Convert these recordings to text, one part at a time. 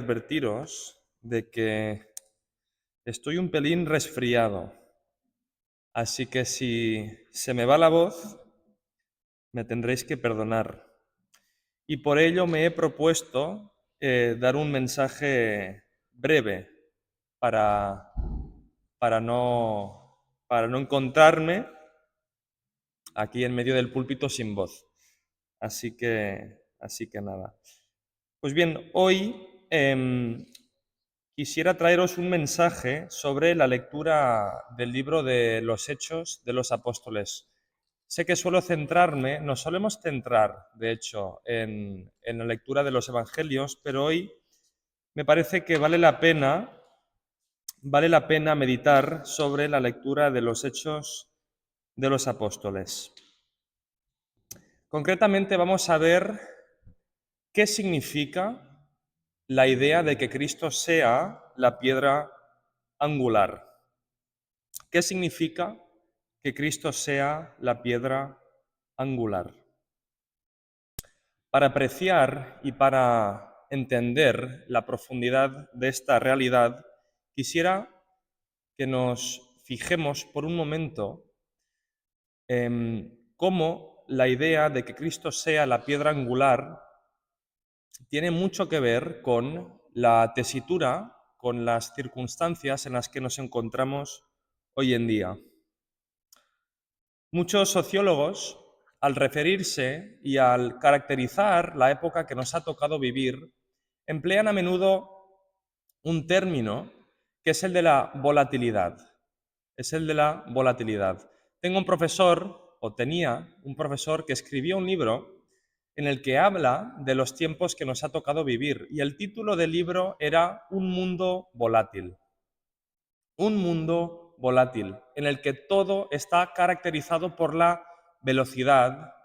advertiros de que estoy un pelín resfriado, así que si se me va la voz, me tendréis que perdonar. Y por ello me he propuesto dar un mensaje breve para, para no, para no encontrarme aquí en medio del púlpito sin voz. Así que nada. Pues bien, hoy quisiera traeros un mensaje sobre la lectura del libro de los Hechos de los Apóstoles. Sé que nos solemos centrar, de hecho, en la lectura de los Evangelios, pero hoy me parece que vale la pena meditar sobre la lectura de los Hechos de los Apóstoles. Concretamente vamos a ver qué significa la idea de que Cristo sea la piedra angular. ¿Qué significa que Cristo sea la piedra angular? Para apreciar y para entender la profundidad de esta realidad, quisiera que nos fijemos por un momento en cómo la idea de que Cristo sea la piedra angular tiene mucho que ver con la tesitura, con las circunstancias en las que nos encontramos hoy en día. Muchos sociólogos, al referirse y al caracterizar la época que nos ha tocado vivir, emplean a menudo un término que es el de la volatilidad. Es el de la volatilidad. Tenía un profesor que escribió un libro en el que habla de los tiempos que nos ha tocado vivir, y el título del libro era Un mundo volátil. Un mundo volátil, en el que todo está caracterizado por la velocidad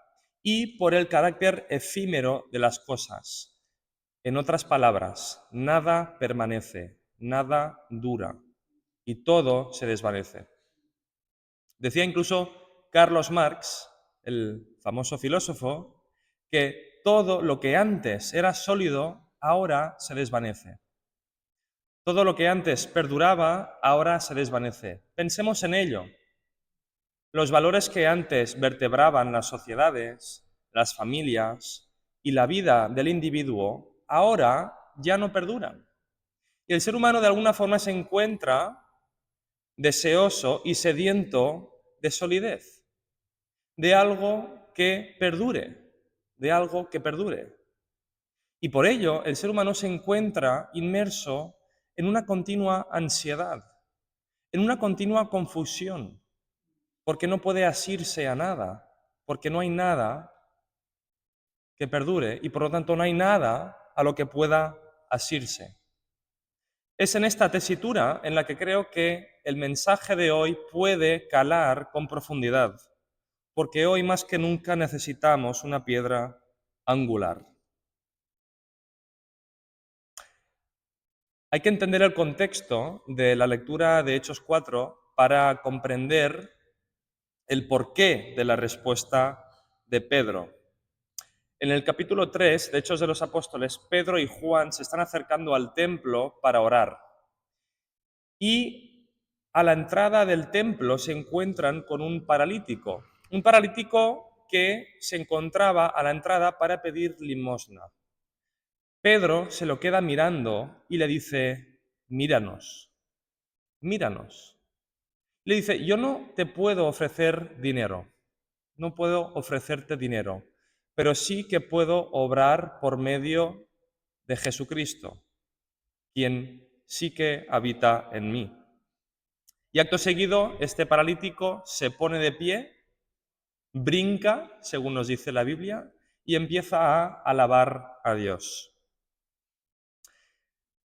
y por el carácter efímero de las cosas. En otras palabras, nada permanece, nada dura y todo se desvanece. Decía incluso Carlos Marx, el famoso filósofo, que todo lo que antes era sólido ahora se desvanece. Todo lo que antes perduraba, ahora se desvanece. Pensemos en ello. Los valores que antes vertebraban las sociedades, las familias y la vida del individuo, ahora ya no perduran. Y el ser humano de alguna forma se encuentra deseoso y sediento de solidez, de algo que perdure, de algo que perdure. Y por ello el ser humano se encuentra inmerso en una continua ansiedad, en una continua confusión, porque no puede asirse a nada, porque no hay nada que perdure y por lo tanto no hay nada a lo que pueda asirse. Es en esta tesitura en la que creo que el mensaje de hoy puede calar con profundidad, porque hoy más que nunca necesitamos una piedra angular. Hay que entender el contexto de la lectura de Hechos 4 para comprender el porqué de la respuesta de Pedro. En el capítulo 3 de Hechos de los Apóstoles, Pedro y Juan se están acercando al templo para orar. Y a la entrada del templo se encuentran con un paralítico que se encontraba a la entrada para pedir limosna. Pedro se lo queda mirando y le dice: míranos, míranos. Le dice: yo no te puedo ofrecer dinero, no puedo ofrecerte dinero, pero sí que puedo obrar por medio de Jesucristo, quien sí que habita en mí. Y acto seguido, este paralítico se pone de pie, brinca, según nos dice la Biblia, y empieza a alabar a Dios.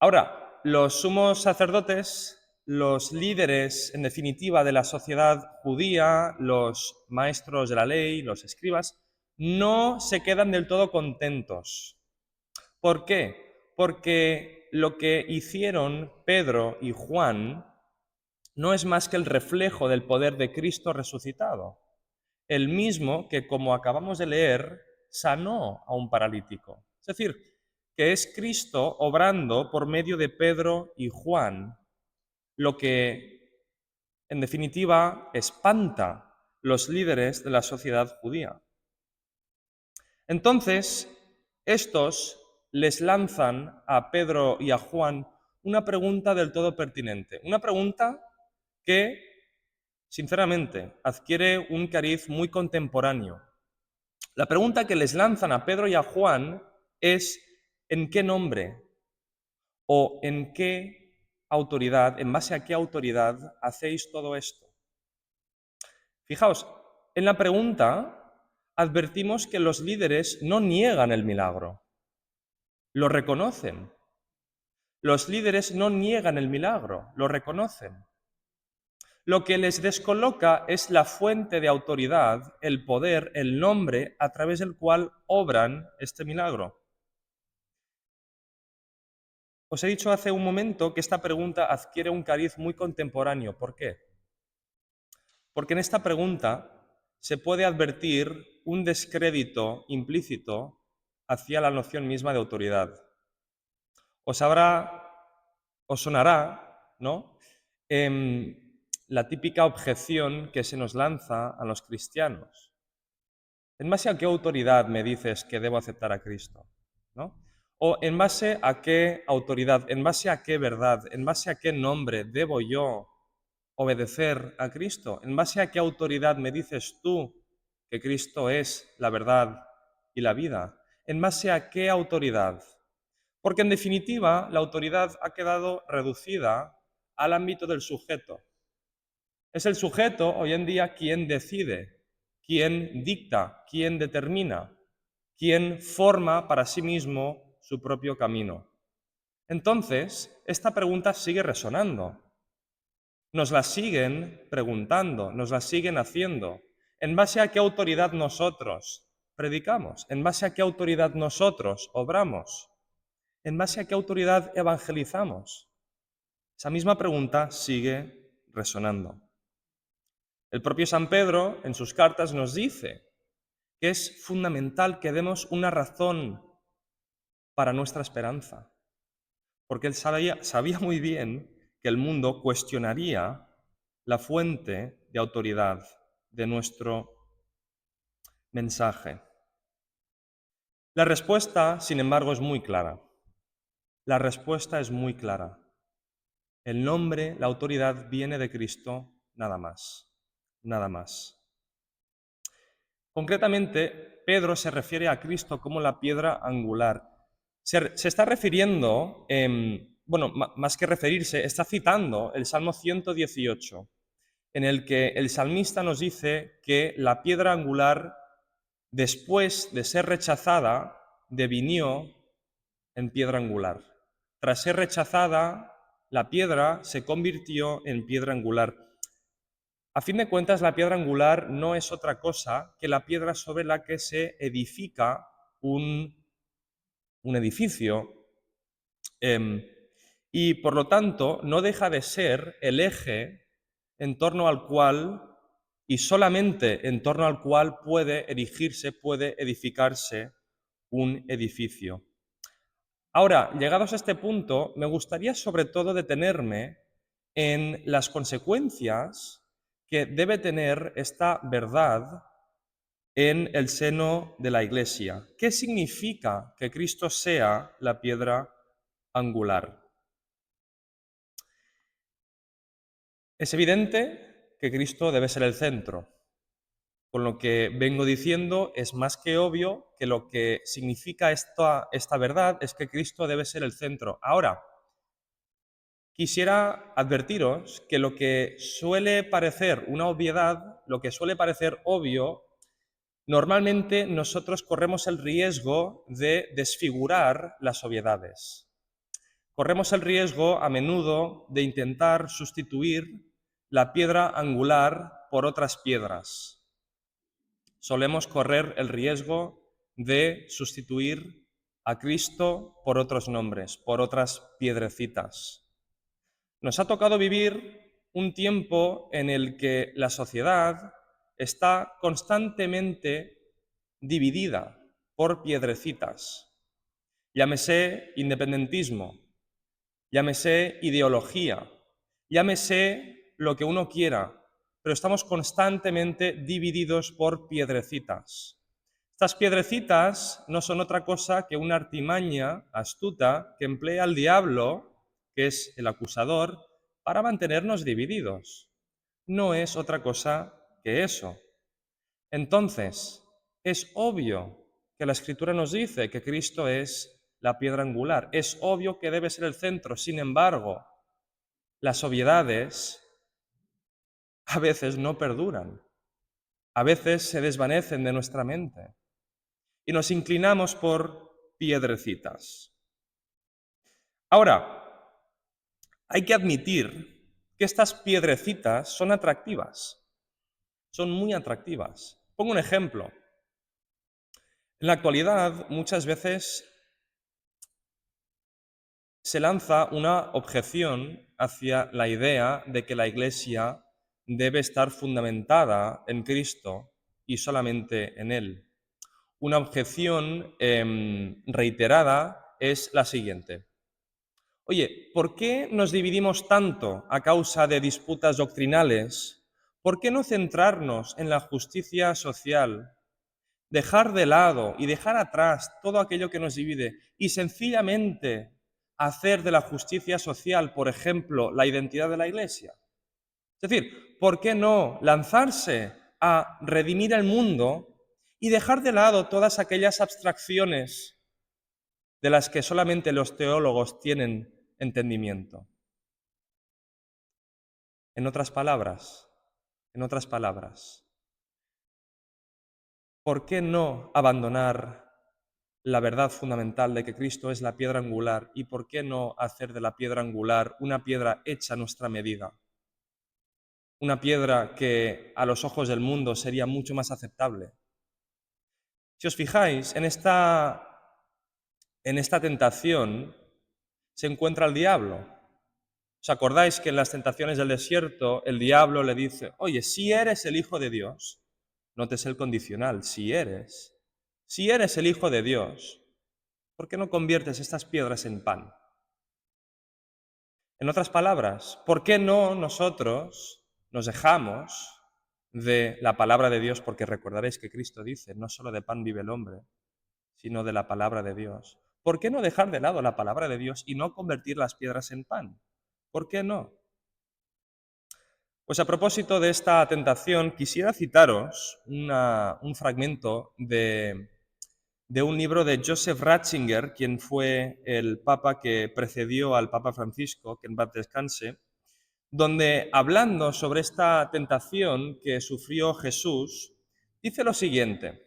Ahora, los sumos sacerdotes, los líderes, en definitiva, de la sociedad judía, los maestros de la ley, los escribas, no se quedan del todo contentos. ¿Por qué? Porque lo que hicieron Pedro y Juan no es más que el reflejo del poder de Cristo resucitado, el mismo que, como acabamos de leer, sanó a un paralítico. Es decir, que es Cristo obrando por medio de Pedro y Juan, lo que, en definitiva, espanta los líderes de la sociedad judía. Entonces, estos les lanzan a Pedro y a Juan una pregunta del todo pertinente, una pregunta que, sinceramente, adquiere un cariz muy contemporáneo. La pregunta que les lanzan a Pedro y a Juan es: ¿en qué nombre o en qué autoridad, en base a qué autoridad hacéis todo esto? Fijaos, en la pregunta advertimos que los líderes no niegan el milagro, lo reconocen. Los líderes no niegan el milagro, lo reconocen. Lo que les descoloca es la fuente de autoridad, el poder, el nombre a través del cual obran este milagro. Os he dicho hace un momento que esta pregunta adquiere un cariz muy contemporáneo. ¿Por qué? Porque en esta pregunta se puede advertir un descrédito implícito hacia la noción misma de autoridad. Os sonará, ¿no? La típica objeción que se nos lanza a los cristianos. ¿En base a qué autoridad me dices que debo aceptar a Cristo? ¿No? ¿O en base a qué autoridad, en base a qué verdad, en base a qué nombre debo yo obedecer a Cristo? ¿En base a qué autoridad me dices tú que Cristo es la verdad y la vida? ¿En base a qué autoridad? Porque en definitiva la autoridad ha quedado reducida al ámbito del sujeto. Es el sujeto hoy en día quien decide, quien dicta, quien determina, quien forma para sí mismo su propio camino. Entonces, esta pregunta sigue resonando. Nos la siguen preguntando, nos la siguen haciendo. ¿En base a qué autoridad nosotros predicamos? ¿En base a qué autoridad nosotros obramos? ¿En base a qué autoridad evangelizamos? Esa misma pregunta sigue resonando. El propio San Pedro, en sus cartas, nos dice que es fundamental que demos una razón para nuestra esperanza, porque él sabía muy bien que el mundo cuestionaría la fuente de autoridad de nuestro mensaje. La respuesta, sin embargo, es muy clara. La respuesta es muy clara. El nombre, la autoridad viene de Cristo, nada más. Nada más. Concretamente, Pedro se refiere a Cristo como la piedra angular. Se está refiriendo, más que referirse, está citando el Salmo 118, en el que el salmista nos dice que la piedra angular, después de ser rechazada, devinió en piedra angular. Tras ser rechazada, la piedra se convirtió en piedra angular. A fin de cuentas, la piedra angular no es otra cosa que la piedra sobre la que se edifica un edificio, y por lo tanto no deja de ser el eje en torno al cual, y solamente en torno al cual, puede erigirse, puede edificarse un edificio. Ahora, llegados a este punto, me gustaría sobre todo detenerme en las consecuencias que debe tener esta verdad en el seno de la Iglesia. ¿Qué significa que Cristo sea la piedra angular? Es evidente que Cristo debe ser el centro. Con lo que vengo diciendo, es más que obvio que lo que significa esta verdad es que Cristo debe ser el centro. Ahora, quisiera advertiros que lo que suele parecer una obviedad, lo que suele parecer obvio, normalmente nosotros corremos el riesgo de desfigurar las obviedades. Corremos el riesgo a menudo de intentar sustituir la piedra angular por otras piedras. Solemos correr el riesgo de sustituir a Cristo por otros nombres, por otras piedrecitas. Nos ha tocado vivir un tiempo en el que la sociedad está constantemente dividida por piedrecitas. llámese independentismo, llámese ideología, llámese lo que uno quiera, pero estamos constantemente divididos por piedrecitas. Estas piedrecitas no son otra cosa que una artimaña astuta que emplea el diablo, que es el acusador, para mantenernos divididos. No es otra cosa que eso. Entonces, es obvio que la Escritura nos dice que Cristo es la piedra angular. Es obvio que debe ser el centro. Sin embargo, las obviedades a veces no perduran. A veces se desvanecen de nuestra mente y nos inclinamos por piedrecitas. Ahora, hay que admitir que estas piedrecitas son atractivas. Son muy atractivas. Pongo un ejemplo. En la actualidad, muchas veces se lanza una objeción hacia la idea de que la Iglesia debe estar fundamentada en Cristo y solamente en Él. Una objeción reiterada es la siguiente. Oye, ¿por qué nos dividimos tanto a causa de disputas doctrinales? ¿Por qué no centrarnos en la justicia social, dejar de lado y dejar atrás todo aquello que nos divide y sencillamente hacer de la justicia social, por ejemplo, la identidad de la Iglesia? Es decir, ¿por qué no lanzarse a redimir el mundo y dejar de lado todas aquellas abstracciones de las que solamente los teólogos tienen entendimiento? En otras palabras, ¿por qué no abandonar la verdad fundamental de que Cristo es la piedra angular y por qué no hacer de la piedra angular una piedra hecha a nuestra medida? Una piedra que a los ojos del mundo sería mucho más aceptable. Si os fijáis, en esta tentación se encuentra el diablo. ¿Os acordáis que en las tentaciones del desierto el diablo le dice, oye, si eres el Hijo de Dios, notes el condicional, si eres el Hijo de Dios, ¿por qué no conviertes estas piedras en pan? En otras palabras, ¿por qué no nosotros nos dejamos de la palabra de Dios? Porque recordaréis que Cristo dice, no solo de pan vive el hombre, sino de la palabra de Dios. ¿Por qué no dejar de lado la palabra de Dios y no convertir las piedras en pan? ¿Por qué no? Pues a propósito de esta tentación, quisiera citaros un fragmento de un libro de Joseph Ratzinger, quien fue el papa que precedió al Papa Francisco, que en paz descanse, donde hablando sobre esta tentación que sufrió Jesús, dice lo siguiente: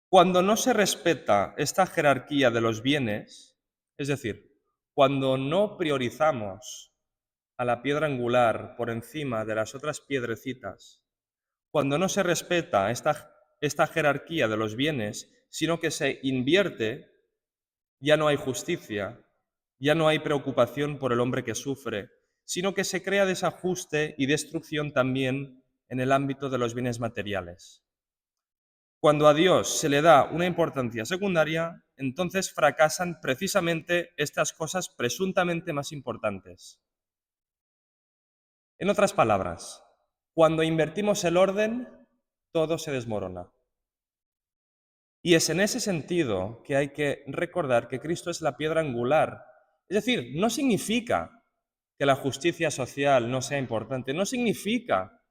cuando no se respeta esta jerarquía de los bienes, es decir, cuando no priorizamos a la piedra angular por encima de las otras piedrecitas, cuando no se respeta esta jerarquía de los bienes, sino que se invierte, ya no hay justicia, ya no hay preocupación por el hombre que sufre, sino que se crea desajuste y destrucción también en el ámbito de los bienes materiales. Cuando a Dios se le da una importancia secundaria, entonces fracasan precisamente estas cosas presuntamente más importantes. En otras palabras, cuando invertimos el orden, todo se desmorona. Y es en ese sentido que hay que recordar que Cristo es la piedra angular. Es decir, no significa que la justicia social no sea importante, no significa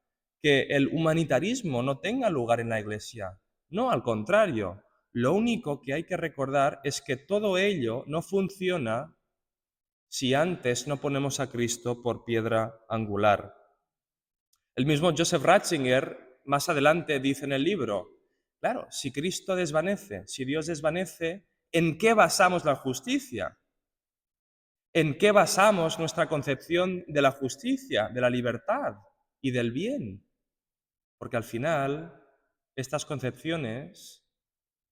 que el humanitarismo no tenga lugar en la Iglesia. No, al contrario. Lo único que hay que recordar es que todo ello no funciona si antes no ponemos a Cristo por piedra angular. El mismo Joseph Ratzinger más adelante dice en el libro, claro, si Cristo desvanece, si Dios desvanece, ¿en qué basamos la justicia? ¿En qué basamos nuestra concepción de la justicia, de la libertad y del bien? Porque al final estas concepciones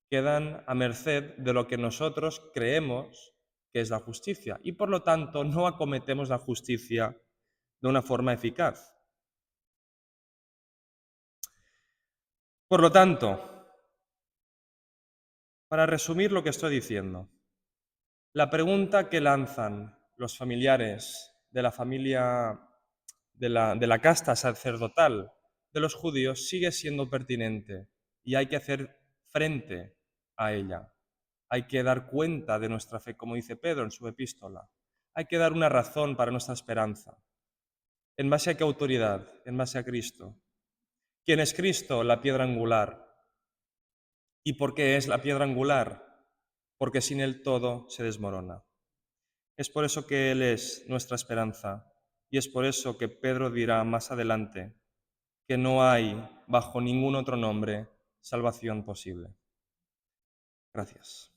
quedan a merced de lo que nosotros creemos que es la justicia y por lo tanto no acometemos la justicia de una forma eficaz. Por lo tanto, Para resumir lo que estoy diciendo, la pregunta que lanzan los familiares de la familia de la casta sacerdotal de los judíos sigue siendo pertinente y hay que hacer frente a ella. Hay que dar cuenta de nuestra fe, como dice Pedro en su epístola. Hay que dar una razón para nuestra esperanza. ¿En base a qué autoridad? En base a Cristo. ¿Quién es Cristo? La piedra angular. ¿Y por qué es la piedra angular? Porque sin él todo se desmorona. Es por eso que Él es nuestra esperanza y es por eso que Pedro dirá más adelante que no hay bajo ningún otro nombre salvación posible. Gracias.